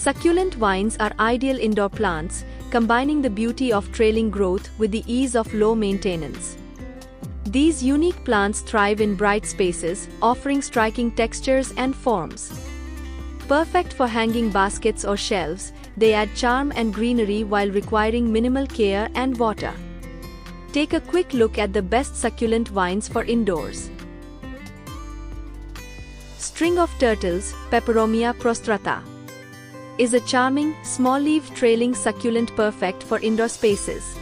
Succulent vines are ideal indoor plants, combining the beauty of trailing growth with the ease of low maintenance. These unique plants thrive in bright spaces, offering striking textures and forms. Perfect for hanging baskets or shelves, they add charm and greenery while requiring minimal care and water. Take a quick look at the best succulent vines for indoors. String of turtles, Peperomia prostrata, is a charming, small-leaved trailing succulent perfect for indoor spaces.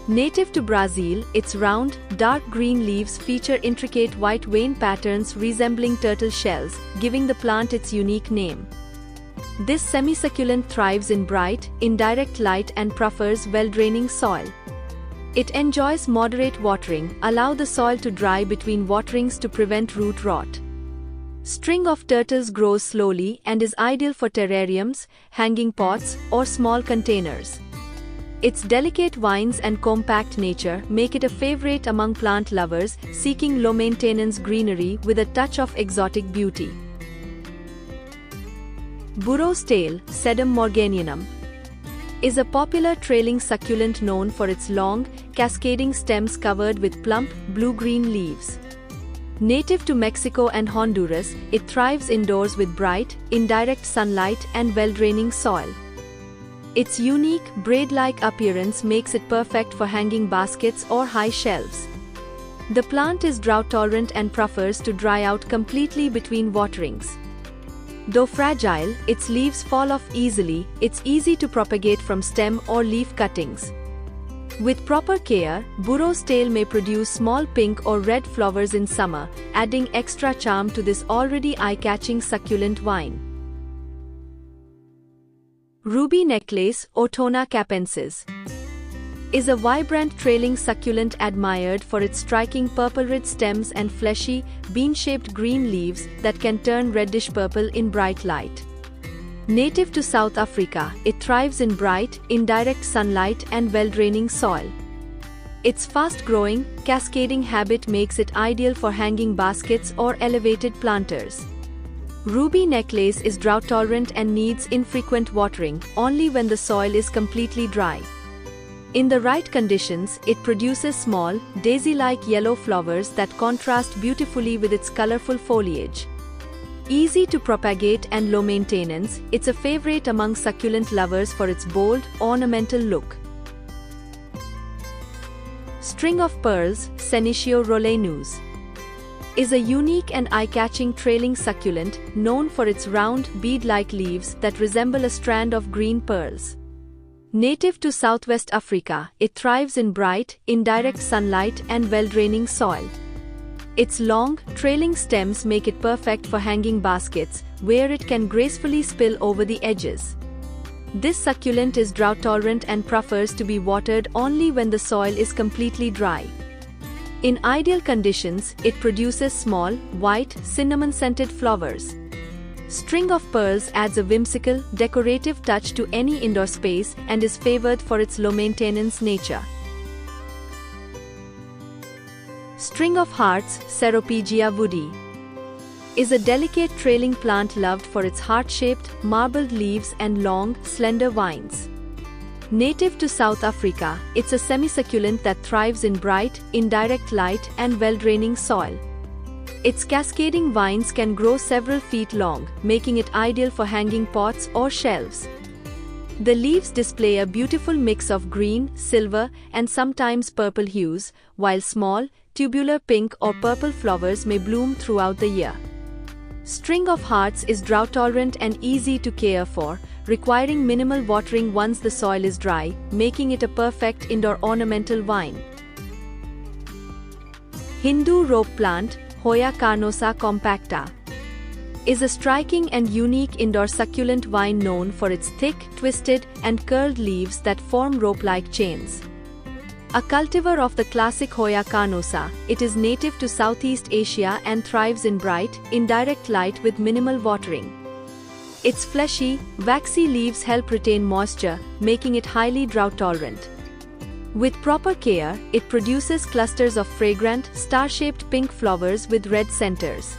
Native to Brazil, its round, dark green leaves feature intricate white vein patterns resembling turtle shells, giving the plant its unique name. This semi-succulent thrives in bright, indirect light and prefers well-draining soil. It enjoys moderate watering, allow the soil to dry between waterings to prevent root rot. String of turtles grows slowly and is ideal for terrariums, hanging pots, or small containers. Its delicate vines and compact nature make it a favorite among plant lovers seeking low-maintenance greenery with a touch of exotic beauty. Burro's tail, Sedum morganianum, is a popular trailing succulent known for its long, cascading stems covered with plump, blue-green leaves. Native to Mexico and Honduras, it thrives indoors with bright, indirect sunlight and well-draining soil. Its unique, braid-like appearance makes it perfect for hanging baskets or high shelves. The plant is drought-tolerant and prefers to dry out completely between waterings. Though fragile, its leaves fall off easily, it's easy to propagate from stem or leaf cuttings. With proper care, Burro's tail may produce small pink or red flowers in summer, adding extra charm to this already eye-catching succulent vine. Ruby necklace, Ortona capensis, is a vibrant trailing succulent admired for its striking purple-red stems and fleshy, bean-shaped green leaves that can turn reddish-purple in bright light. Native to South Africa, it thrives in bright, indirect sunlight and well-draining soil. Its fast-growing, cascading habit makes it ideal for hanging baskets or elevated planters. Ruby necklace is drought-tolerant and needs infrequent watering, only when the soil is completely dry. In the right conditions, it produces small, daisy-like yellow flowers that contrast beautifully with its colorful foliage. Easy to propagate and low maintenance, it's a favorite among succulent lovers for its bold, ornamental look. String of pearls, Senecio roleinus, is a unique and eye-catching trailing succulent known for its round, bead-like leaves that resemble a strand of green pearls. Native to Southwest Africa, it thrives in bright, indirect sunlight and well-draining soil. Its long, trailing stems make it perfect for hanging baskets, where it can gracefully spill over the edges. This succulent is drought-tolerant and prefers to be watered only when the soil is completely dry. In ideal conditions, it produces small, white, cinnamon-scented flowers. String of pearls adds a whimsical, decorative touch to any indoor space and is favored for its low-maintenance nature. String of hearts, Ceropegia woodii, is a delicate trailing plant loved for its heart-shaped, marbled leaves and long, slender vines. Native to South Africa, it's a semi-succulent that thrives in bright, indirect light and well-draining soil. Its cascading vines can grow several feet long, making it ideal for hanging pots or shelves. The leaves display a beautiful mix of green, silver, and sometimes purple hues, while small, tubular pink or purple flowers may bloom throughout the year. String of hearts is drought-tolerant and easy to care for, requiring minimal watering once the soil is dry, making it a perfect indoor ornamental vine. Hindu rope plant, Hoya carnosa compacta, is a striking and unique indoor succulent vine known for its thick, twisted, and curled leaves that form rope-like chains. A cultivar of the classic Hoya carnosa, it is native to Southeast Asia and thrives in bright, indirect light with minimal watering. Its fleshy, waxy leaves help retain moisture, making it highly drought-tolerant. With proper care, it produces clusters of fragrant, star-shaped pink flowers with red centers.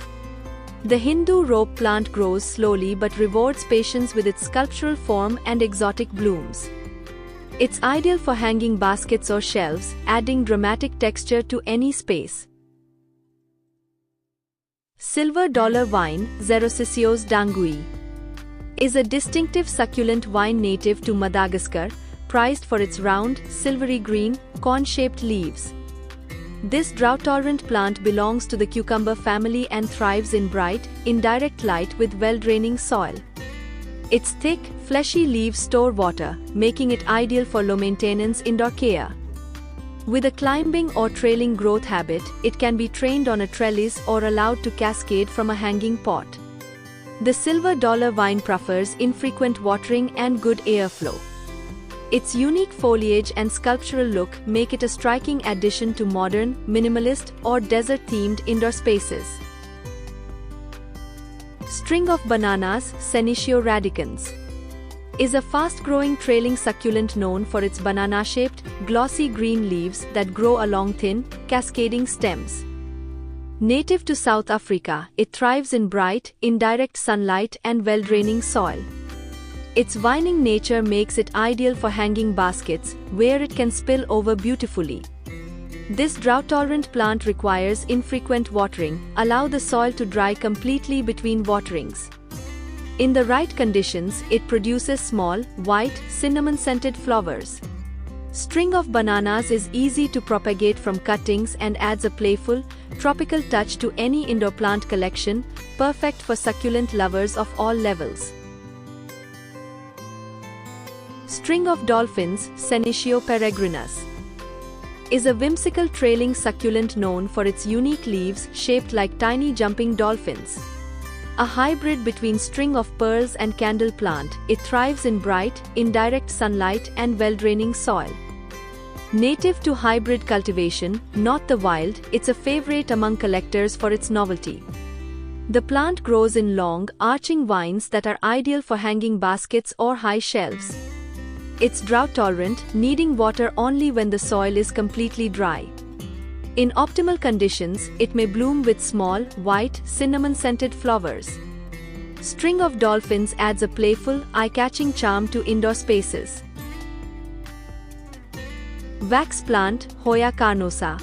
The Hindu rope plant grows slowly but rewards patience with its sculptural form and exotic blooms. It's ideal for hanging baskets or shelves, adding dramatic texture to any space. Silver dollar vine, Xerosisios dangui, is a distinctive succulent vine native to Madagascar, prized for its round, silvery green, cone-shaped leaves. This drought-tolerant plant belongs to the cucumber family and thrives in bright, indirect light with well-draining soil. Its thick, fleshy leaves store water, making it ideal for low-maintenance indoor care. With a climbing or trailing growth habit, it can be trained on a trellis or allowed to cascade from a hanging pot. The silver dollar vine prefers infrequent watering and good airflow. Its unique foliage and sculptural look make it a striking addition to modern, minimalist, or desert-themed indoor spaces. String of bananas, Senecio radicans, is a fast-growing trailing succulent known for its banana-shaped, glossy green leaves that grow along thin, cascading stems. Native to South Africa, it thrives in bright, indirect sunlight and well-draining soil. Its vining nature makes it ideal for hanging baskets, where it can spill over beautifully. This drought-tolerant plant requires infrequent watering, allow the soil to dry completely between waterings. In the right conditions, it produces small, white, cinnamon-scented flowers. String of bananas is easy to propagate from cuttings and adds a playful, tropical touch to any indoor plant collection, perfect for succulent lovers of all levels. String of dolphins, Senecio peregrinus, is a whimsical trailing succulent known for its unique leaves shaped like tiny jumping dolphins. A hybrid between string of pearls and candle plant, it thrives in bright, indirect sunlight and well-draining soil. Native to hybrid cultivation, not the wild, it's a favorite among collectors for its novelty. The plant grows in long, arching vines that are ideal for hanging baskets or high shelves. It's drought-tolerant, needing water only when the soil is completely dry. In optimal conditions, it may bloom with small, white, cinnamon-scented flowers. String of dolphins adds a playful, eye-catching charm to indoor spaces. Wax plant, Hoya carnosa,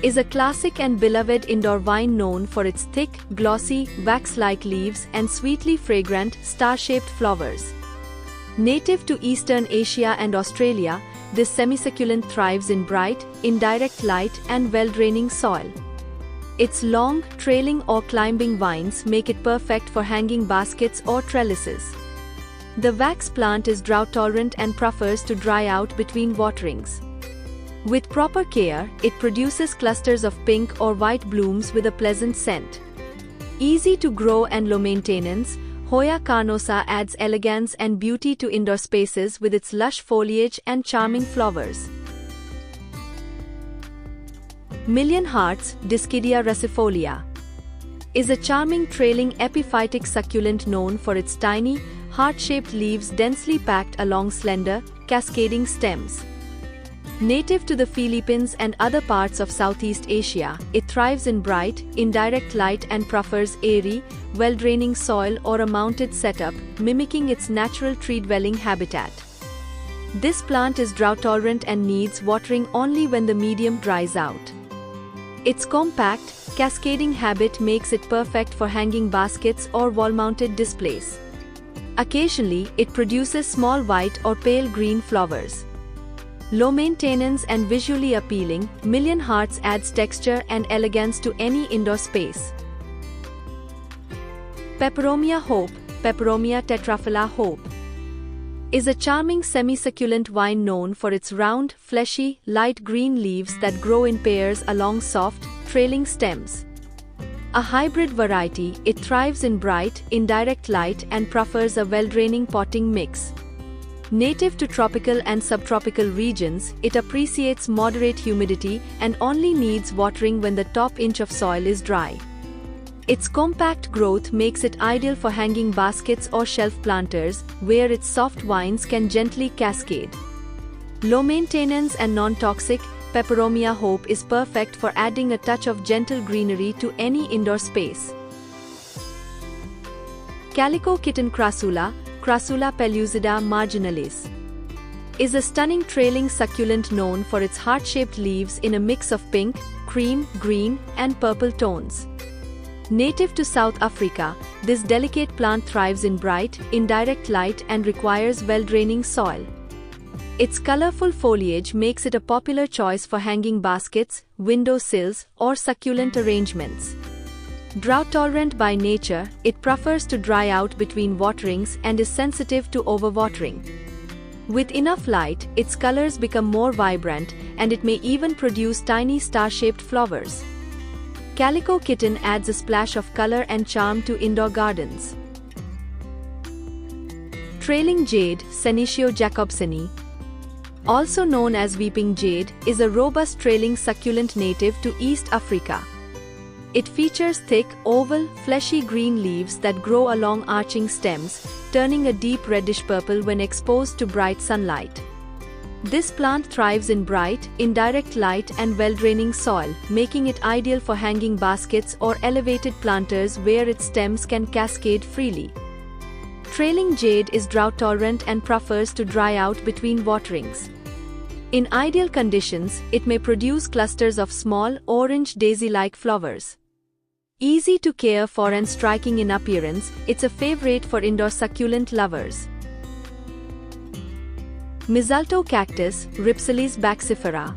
is a classic and beloved indoor vine known for its thick, glossy, wax-like leaves and sweetly fragrant, star-shaped flowers. Native to Eastern Asia and Australia, this semisucculent thrives in bright, indirect light and well-draining soil. Its long, trailing or climbing vines make it perfect for hanging baskets or trellises. The wax plant is drought-tolerant and prefers to dry out between waterings. With proper care, it produces clusters of pink or white blooms with a pleasant scent. Easy to grow and low maintenance, Hoya carnosa adds elegance and beauty to indoor spaces with its lush foliage and charming flowers. Million Hearts, Dischidia russifolia, is a charming trailing epiphytic succulent known for its tiny, heart-shaped leaves densely packed along slender, cascading stems. Native to the Philippines and other parts of Southeast Asia, it thrives in bright, indirect light and prefers airy, well-draining soil or a mounted setup, mimicking its natural tree-dwelling habitat. This plant is drought-tolerant and needs watering only when the medium dries out. Its compact, cascading habit makes it perfect for hanging baskets or wall-mounted displays. Occasionally, it produces small white or pale green flowers. Low maintenance and visually appealing, Million Hearts adds texture and elegance to any indoor space. Peperomia hope, Peperomia tetraphylla hope, is a charming semi-succulent vine known for its round, fleshy, light green leaves that grow in pairs along soft, trailing stems. A hybrid variety, it thrives in bright, indirect light and prefers a well-draining potting mix. Native to tropical and subtropical regions, it appreciates moderate humidity and only needs watering when the top inch of soil is dry. Its compact growth makes it ideal for hanging baskets or shelf planters, where its soft vines can gently cascade. Low maintenance and non-toxic, Peperomia hope is perfect for adding a touch of gentle greenery to any indoor space. Calico kitten Crassula, Crassula pellucida marginalis, is a stunning trailing succulent known for its heart-shaped leaves in a mix of pink, cream, green, and purple tones. Native to South Africa, this delicate plant thrives in bright, indirect light and requires well-draining soil. Its colorful foliage makes it a popular choice for hanging baskets, window sills, or succulent arrangements. Drought-tolerant by nature, it prefers to dry out between waterings and is sensitive to overwatering. With enough light, its colors become more vibrant, and it may even produce tiny star-shaped flowers. Calico kitten adds a splash of color and charm to indoor gardens. Trailing jade, Senecio jacobsoni, also known as weeping jade, is a robust trailing succulent native to East Africa. It features thick, oval, fleshy green leaves that grow along arching stems, turning a deep reddish purple when exposed to bright sunlight. This plant thrives in bright, indirect light and well-draining soil, making it ideal for hanging baskets or elevated planters where its stems can cascade freely. Trailing jade is drought-tolerant and prefers to dry out between waterings. In ideal conditions, it may produce clusters of small, orange daisy-like flowers. Easy to care for and striking in appearance, it's a favorite for indoor succulent lovers. Mistletoe cactus, Rhipsalis baxifera,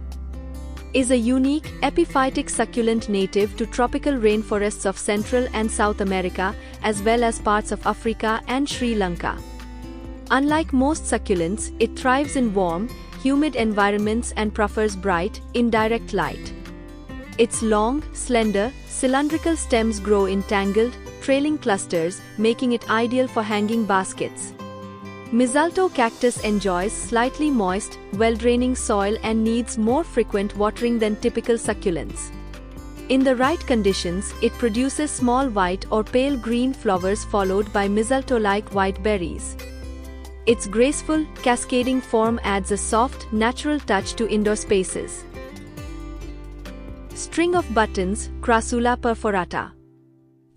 is a unique, epiphytic succulent native to tropical rainforests of Central and South America, as well as parts of Africa and Sri Lanka. Unlike most succulents, it thrives in warm, humid environments and prefers bright, indirect light. Its long, slender, cylindrical stems grow in tangled, trailing clusters, making it ideal for hanging baskets. Mistletoe cactus enjoys slightly moist, well-draining soil and needs more frequent watering than typical succulents. In the right conditions, it produces small white or pale green flowers followed by mistletoe-like white berries. Its graceful, cascading form adds a soft, natural touch to indoor spaces. String of buttons, Crassula perforata,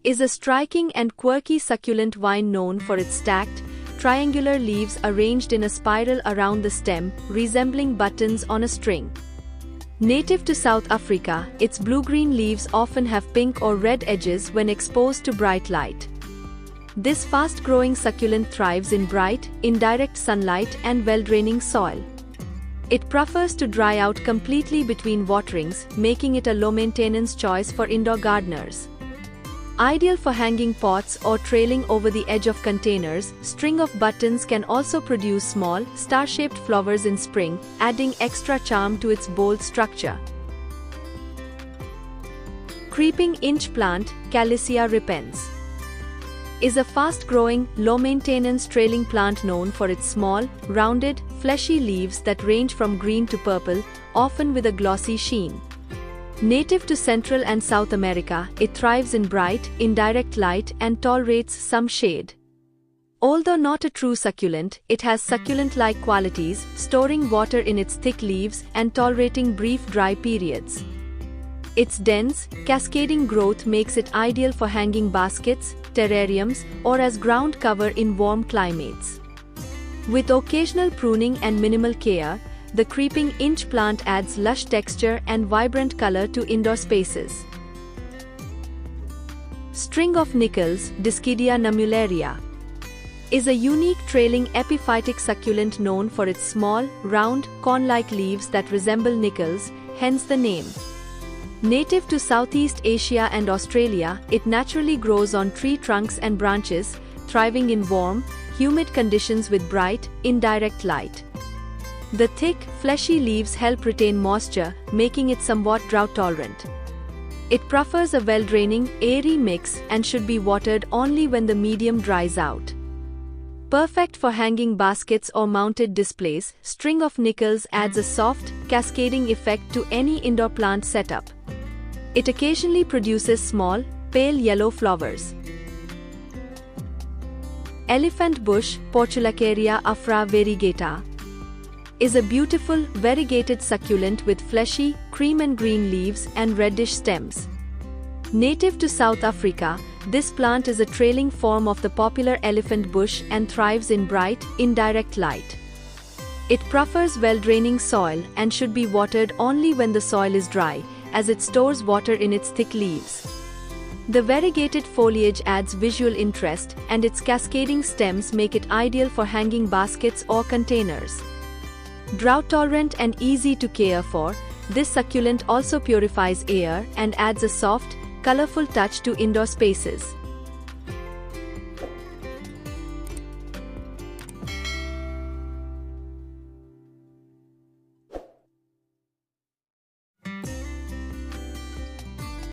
is a striking and quirky succulent vine known for its stacked, triangular leaves arranged in a spiral around the stem, resembling buttons on a string. Native to South Africa, its blue-green leaves often have pink or red edges when exposed to bright light. This fast-growing succulent thrives in bright, indirect sunlight and well-draining soil. It prefers to dry out completely between waterings, making it a low-maintenance choice for indoor gardeners. Ideal for hanging pots or trailing over the edge of containers, string of buttons can also produce small, star-shaped flowers in spring, adding extra charm to its bold structure. Creeping inch plant, Calicia repens, is a fast-growing, low-maintenance trailing plant known for its small, rounded, fleshy leaves that range from green to purple, often with a glossy sheen. Native to Central and South America, it thrives in bright, indirect light and tolerates some shade. Although not a true succulent, it has succulent-like qualities, storing water in its thick leaves and tolerating brief dry periods. Its dense, cascading growth makes it ideal for hanging baskets, terrariums, or as ground cover in warm climates. With occasional pruning and minimal care, the creeping inch plant adds lush texture and vibrant color to indoor spaces. String of nickels, Dischidia nummularia, is a unique trailing epiphytic succulent known for its small, round, corn-like leaves that resemble nickels, hence the name. Native to Southeast Asia and Australia, it naturally grows on tree trunks and branches, thriving in warm, humid conditions with bright, indirect light. The thick, fleshy leaves help retain moisture, making it somewhat drought-tolerant. It prefers a well-draining, airy mix and should be watered only when the medium dries out. Perfect for hanging baskets or mounted displays, string of nickels adds a soft, cascading effect to any indoor plant setup. It occasionally produces small, pale yellow flowers. Elephant bush, Portulacaria afra variegata, is a beautiful, variegated succulent with fleshy, cream and green leaves and reddish stems. Native to South Africa, this plant is a trailing form of the popular elephant bush and thrives in bright, indirect light. It prefers well-draining soil and should be watered only when the soil is dry, as it stores water in its thick leaves. The variegated foliage adds visual interest, and its cascading stems make it ideal for hanging baskets or containers. Drought-tolerant and easy to care for, this succulent also purifies air and adds a soft, colorful touch to indoor spaces.